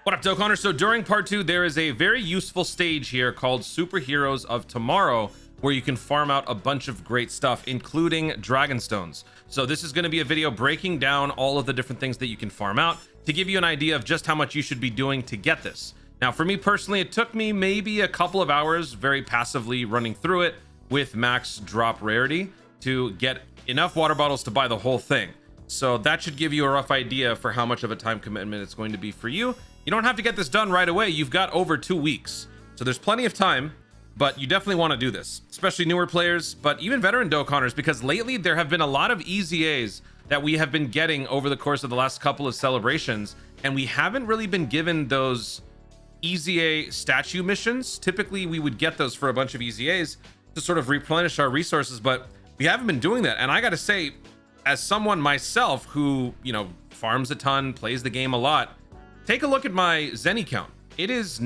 What up, Dokkaners? So during part 2, there is a very useful stage here called Superheroes of Tomorrow, where you can farm out a bunch of great stuff, including Dragonstones. So this is going to be a video breaking down all of the different things that you can farm out to give you an idea of just how much you should be doing to get this. Now, for me personally, it took me maybe a couple of hours very passively running through it with max drop rarity to get enough water bottles to buy the whole thing. So that should give you a rough idea for how much of a time commitment it's going to be for you. You don't have to get this done right away. You've got over 2 weeks. So there's plenty of time, but you definitely want to do this, especially newer players, but even veteran Dokkaners, because lately there have been a lot of EZAs that we have been getting over the course of the last couple of celebrations, and we haven't really been given those EZA statue missions. Typically, we would get those for a bunch of EZAs to sort of replenish our resources, but we haven't been doing that. And I got to say, as someone myself who, farms a ton, plays the game a lot, take a look at my Zenny count. It is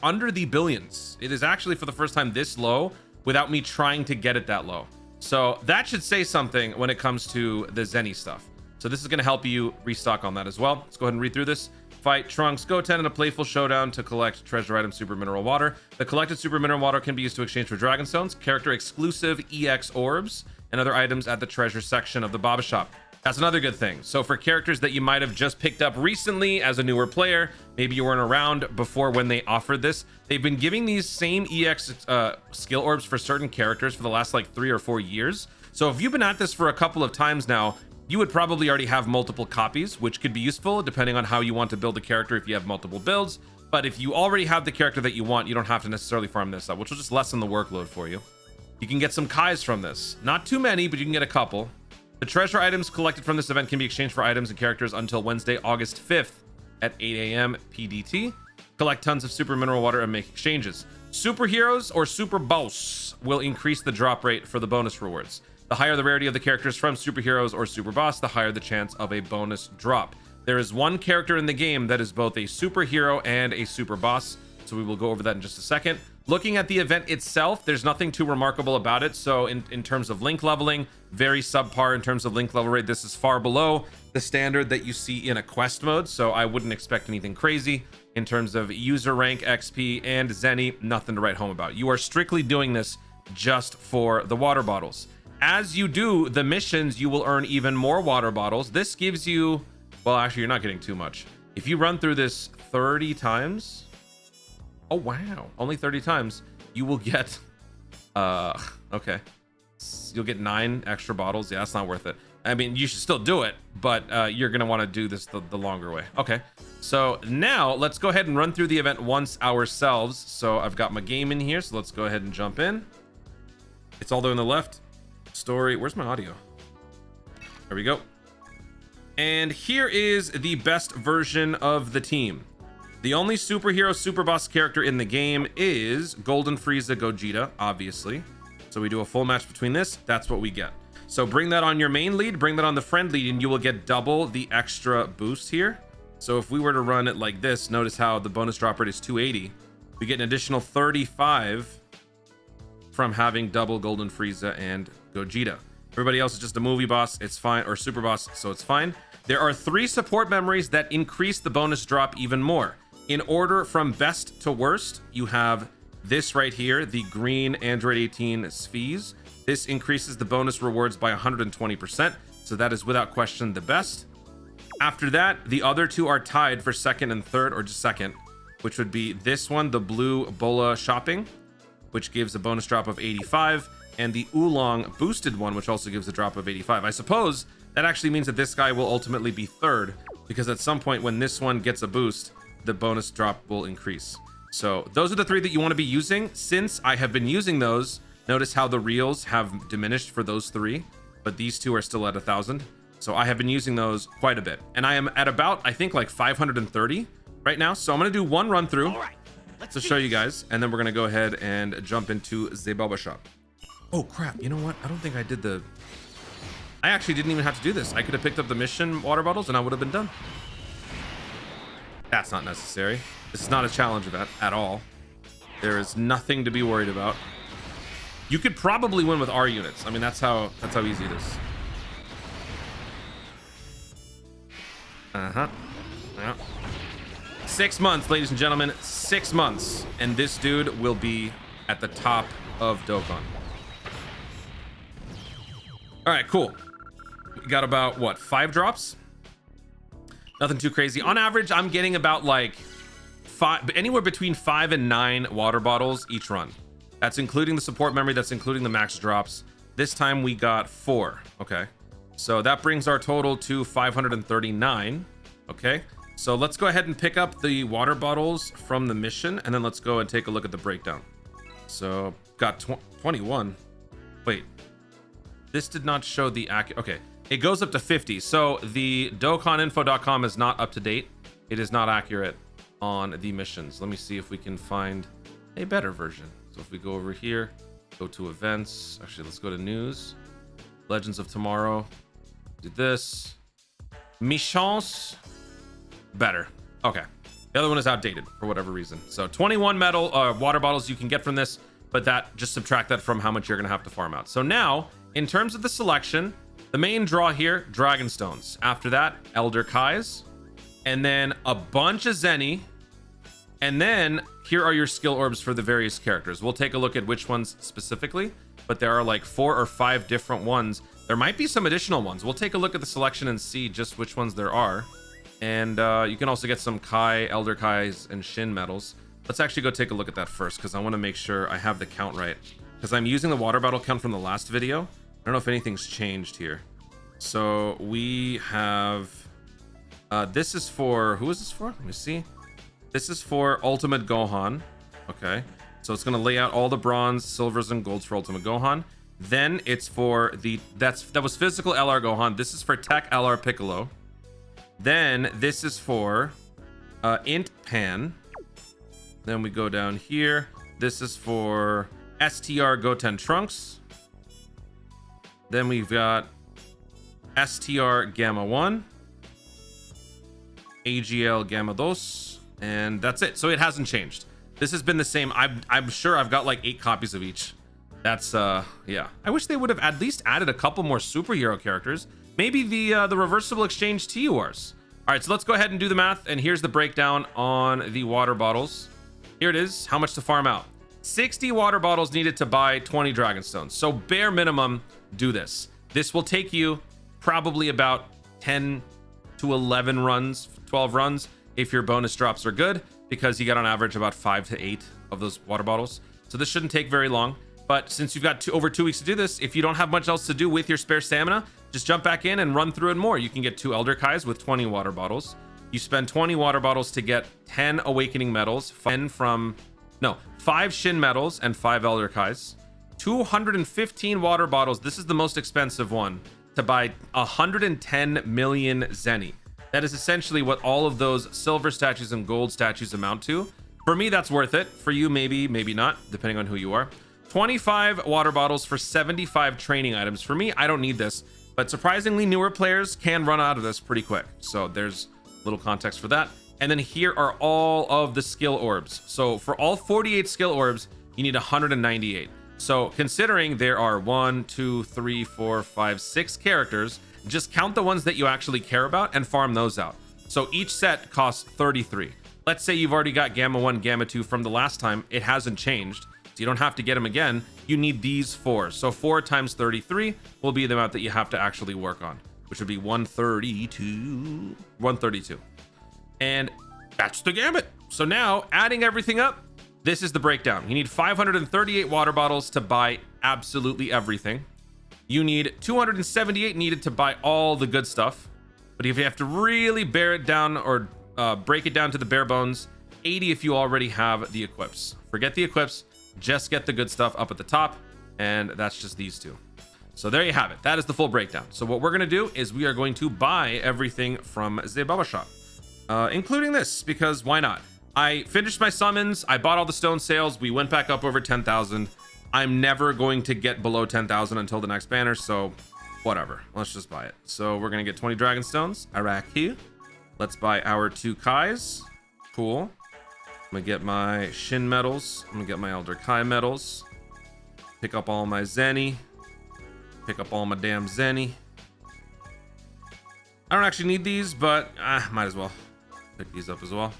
under the billions. It is actually for the first time this low without me trying to get it that low. So that should say something when it comes to the Zenny stuff. So this is going to help you restock on that as well. Let's go ahead and read through this. Fight Trunks Goten in a playful showdown to collect treasure item super mineral water. The collected super mineral water can be used to exchange for Dragonstones, character exclusive EX orbs, and other items at the treasure section of the Baba Shop. That's another good thing. So for characters that you might have just picked up recently as a newer player, maybe you weren't around before when they offered this, they've been giving these same EX skill orbs for certain characters for the last like 3 or 4 years. So if you've been at this for a couple of times now, you would probably already have multiple copies, which could be useful depending on how you want to build a character if you have multiple builds. But if you already have the character that you want, you don't have to necessarily farm this up, which will just lessen the workload for you. You can get some Kais from this. Not too many, but you can get a couple. The treasure items collected from this event can be exchanged for items and characters until Wednesday, August 5th at 8 a.m. PDT. Collect tons of super mineral water and make exchanges. Superheroes or Super Boss will increase the drop rate for the bonus rewards. The higher the rarity of the characters from Superheroes or Super Boss, the higher the chance of a bonus drop. There is one character in the game that is both a superhero and a super boss, so we will go over that in just a second. Looking at the event itself, there's nothing too remarkable about it. So in terms of link leveling, very subpar in terms of link level rate. This is far below the standard that you see in a quest mode, so I wouldn't expect anything crazy. In terms of user rank, XP, and Zenny, nothing to write home about. You are strictly doing this just for the water bottles. As you do the missions, you will earn even more water bottles. This gives you, well, actually, you're not getting too much. If you run through this 30 times, oh, wow, only 30 times, you will get, okay. You'll get 9 extra bottles. Yeah, that's not worth it. I mean, you should still do it, but you're going to want to do this the longer way. Okay, so now let's go ahead and run through the event once ourselves. So I've got my game in here, so let's go ahead and jump in. It's all there on the left. Story, where's my audio? There we go. And here is the best version of the team. The only superhero super boss character in the game is Golden Frieza Gogeta, obviously. So we do a full match between this, that's what we get. So bring that on your main lead, bring that on the friend lead, and you will get double the extra boost here. So if we were to run it like this, notice how the bonus drop rate is 280. We get an additional 35 from having double Golden Frieza and Gogeta. Everybody else is just a movie boss, it's fine, or super boss, so it's fine. There are 3 support memories that increase the bonus drop even more. In order from best to worst, you have this right here, the green Android 18 Sphees. This increases the bonus rewards by 120%, so that is without question the best. After that, the other 2 are tied for second and third, or just second, which would be this one, the blue Bola Shopping, which gives a bonus drop of 85, and the Oolong boosted one, which also gives a drop of 85. I suppose that actually means that this guy will ultimately be third, because at some point when this one gets a boost, the bonus drop will increase. So those are the 3 that you want to be using. Since I have been using those, notice how the reels have diminished for those 3, but these 2 are still at 1,000. So I have been using those quite a bit, and I am at about, I think, like 530 right now. So I'm going to do one run through to show you guys, and then we're going to go ahead and jump into the Baba Shop. Oh crap, you know what? I don't think I did I actually didn't even have to do this. I could have picked up the mission water bottles and I would have been done. That's not necessary. This is not a challenge event at all. There is nothing to be worried about. You could probably win with R units. I mean, that's how easy it is. Yeah. 6 months, ladies and gentlemen, 6 months, and this dude will be at the top of Dokkan. All right, cool. We got about what, 5 drops? Nothing too crazy. On average, I'm getting about like anywhere between 5 and 9 water bottles each run. That's including the support memory. That's including the max drops. This time we got 4. Okay, so that brings our total to 539. Okay, so let's go ahead and pick up the water bottles from the mission, and then let's go and take a look at the breakdown. So got 21. Wait, this did not show the accurate. Okay, it goes up to 50. So the DokkanInfo.com is not up to date. It is not accurate on the missions. Let me see if we can find a better version. So if we go over here, go to events. Actually, let's go to news. Legends of Tomorrow. Do this. Missions. Better. Okay. The other one is outdated for whatever reason. So 21 metal water bottles you can get from this, but that just subtract that from how much you're going to have to farm out. So now, in terms of the selection, the main draw here, Dragon Stones. After that, Elder Kais. And then a bunch of Zenny. And then here are your skill orbs for the various characters. We'll take a look at which ones specifically, but there are like 4 or 5 different ones. There might be some additional ones. We'll take a look at the selection and see just which ones there are. And you can also get some Kai, Elder Kais, and Shin medals. Let's actually go take a look at that first, because I want to make sure I have the count right. Because I'm using the water bottle count from the last video. I don't know if anything's changed here. So we have... this is for... Who is this for? Let me see. This is for Ultimate Gohan. Okay. So it's going to lay out all the bronze, silvers, and golds for Ultimate Gohan. Then it's for the... That was physical LR Gohan. This is for Tech LR Piccolo. Then this is for Int Pan. Then we go down here. This is for STR Goten Trunks. Then we've got STR Gamma 1. AGL Gamma 2. And that's it. So it hasn't changed. This has been the same. I'm sure I've got like 8 copies of each. That's yeah. I wish they would have at least added a couple more superhero characters. Maybe the reversible exchange TURs. All right, so let's go ahead and do the math. And here's the breakdown on the water bottles. Here it is. How much to farm out? 60 water bottles needed to buy 20 Dragon Stones. So bare minimum, do this. This will take you probably about 10 to 11 runs, 12 runs, if your bonus drops are good, because you get on average about 5 to 8 of those water bottles. So this shouldn't take very long. But since you've got over 2 weeks to do this, if you don't have much else to do with your spare stamina, just jump back in and run through it more. You can get 2 Elder Kais with 20 water bottles. You spend 20 water bottles to get 10 Awakening medals, 5 Shin medals and 5 Elder Kais. 215 water bottles. This is the most expensive one, to buy 110 million Zenny. That is essentially what all of those silver statues and gold statues amount to. For me, that's worth it. For you, maybe, maybe not, depending on who you are. 25 water bottles for 75 training items. For me, I don't need this, but surprisingly, newer players can run out of this pretty quick. So there's a little context for that. And then here are all of the skill orbs. So for all 48 skill orbs, you need 198. So considering there are 1, 2, 3, 4, 5, 6 characters, just count the ones that you actually care about and farm those out. So each set costs 33. Let's say you've already got Gamma 1, Gamma 2 from the last time. It hasn't changed, so you don't have to get them again. You need these 4. So 4 times 33 will be the amount that you have to actually work on, which would be 132. 132. And that's the gamut. So now, adding everything up, this is the breakdown. You need 538 water bottles to buy absolutely everything. You need 278 needed to buy all the good stuff. But if you have to really bear it down or break it down to the bare bones, 80 if you already have the equips. Forget the equips, just get the good stuff up at the top, and that's just these 2. So there you have it. That is the full breakdown. So what we're going to do is we are going to buy everything from the Baba Shop, including this, because why not? I finished my summons, I bought all the stone sales, we went back up over 10,000. I'm never going to get below 10,000 until the next banner, so whatever. Let's just buy it. So we're going to get 20 Dragon Stones. Araki. Let's buy our 2 Kais. Cool. I'm going to get my Shin medals. I'm going to get my Elder Kai medals. Pick up all my Zenny. Pick up all my damn Zenny. I don't actually need these, but might as well pick these up as well.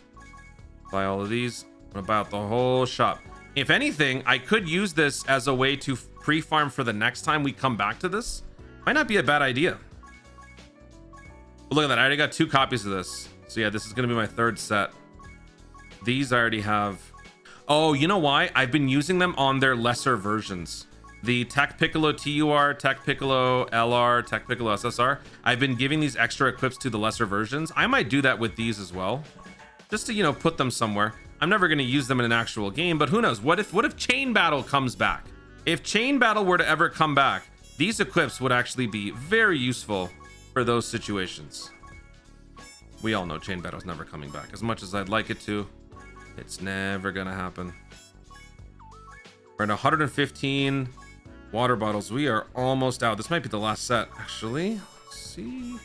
Buy all of these. About the whole shop. If anything, I could use this as a way to pre-farm for the next time we come back to this. Might not be a bad idea. But look at that. I already got 2 copies of this. So yeah, this is going to be my 3rd set. These I already have. Oh, you know why? I've been using them on their lesser versions. The Tech Piccolo TUR, Tech Piccolo LR, Tech Piccolo SSR. I've been giving these extra equips to the lesser versions. I might do that with these as well. Just to, you know, put them somewhere. I'm never going to use them in an actual game, but who knows? What if Chain Battle comes back? If Chain Battle were to ever come back, these equips would actually be very useful for those situations. We all know Chain Battle's never coming back. As much as I'd like it to, it's never going to happen. We're at 115 water bottles. We are almost out. This might be the last set, actually. Let's see.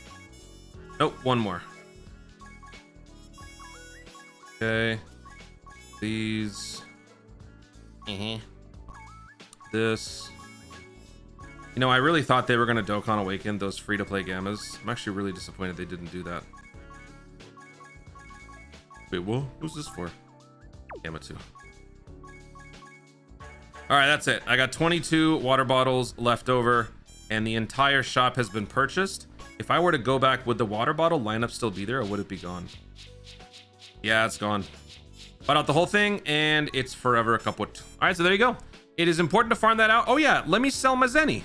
Nope, one more. Okay. These. This. You know, I really thought they were going to Dokkan Awaken those free-to-play Gammas. I'm actually really disappointed they didn't do that. Wait, what's this for? Gamma 2. All right, that's it. I got 22 water bottles left over, and the entire shop has been purchased. If I were to go back, would the water bottle lineup still be there, or would it be gone? Yeah, it's gone. Bought out the whole thing, and it's forever kaput. All right, so there you go. It is important to farm that out. Oh yeah, let me sell my Zenny.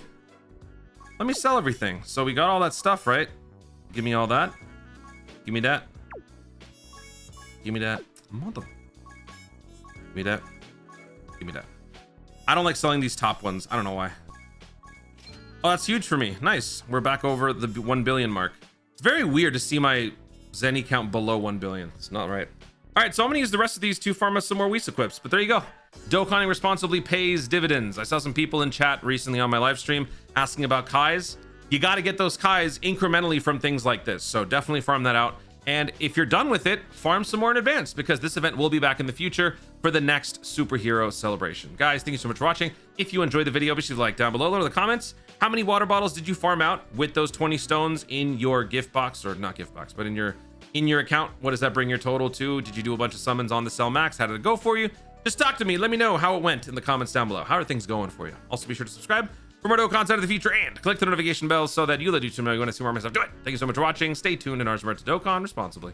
Let me sell everything. So we got all that stuff, right? Give me all that. Give me that. Give me that. Mother. Give me that. Give me that. I don't like selling these top ones. I don't know why. Oh, that's huge for me. Nice. We're back over the 1 billion mark. It's very weird to see my Zenny count below 1 billion. It's not right. All right, so I'm gonna use the rest of these to farm us some more Whis equips, but there you go. Dokkaning responsibly pays dividends. I saw some people in chat recently on my live stream asking about Kais. You got to get those Kais incrementally from things like this, so definitely farm that out. And if you're done with it, farm some more in advance, because this event will be back in the future for the next superhero celebration. Guys, thank you so much for watching. If you enjoyed the video, be sure to like down below. Let me know in the comments, how many water bottles did you farm out with those 20 stones in your gift box, or not gift box, but in your account? What does that bring your total to? Did you do a bunch of summons on the Cell Max? How did it go for you? Just talk to me. Let me know how it went in the comments down below. How are things going for you? Also, be sure to subscribe for more Dokkan content in the future, and click the notification bell so that you let YouTube know you want to see more of my stuff. Do it. Thank you so much for watching. Stay tuned, and ours to Dokkan responsibly.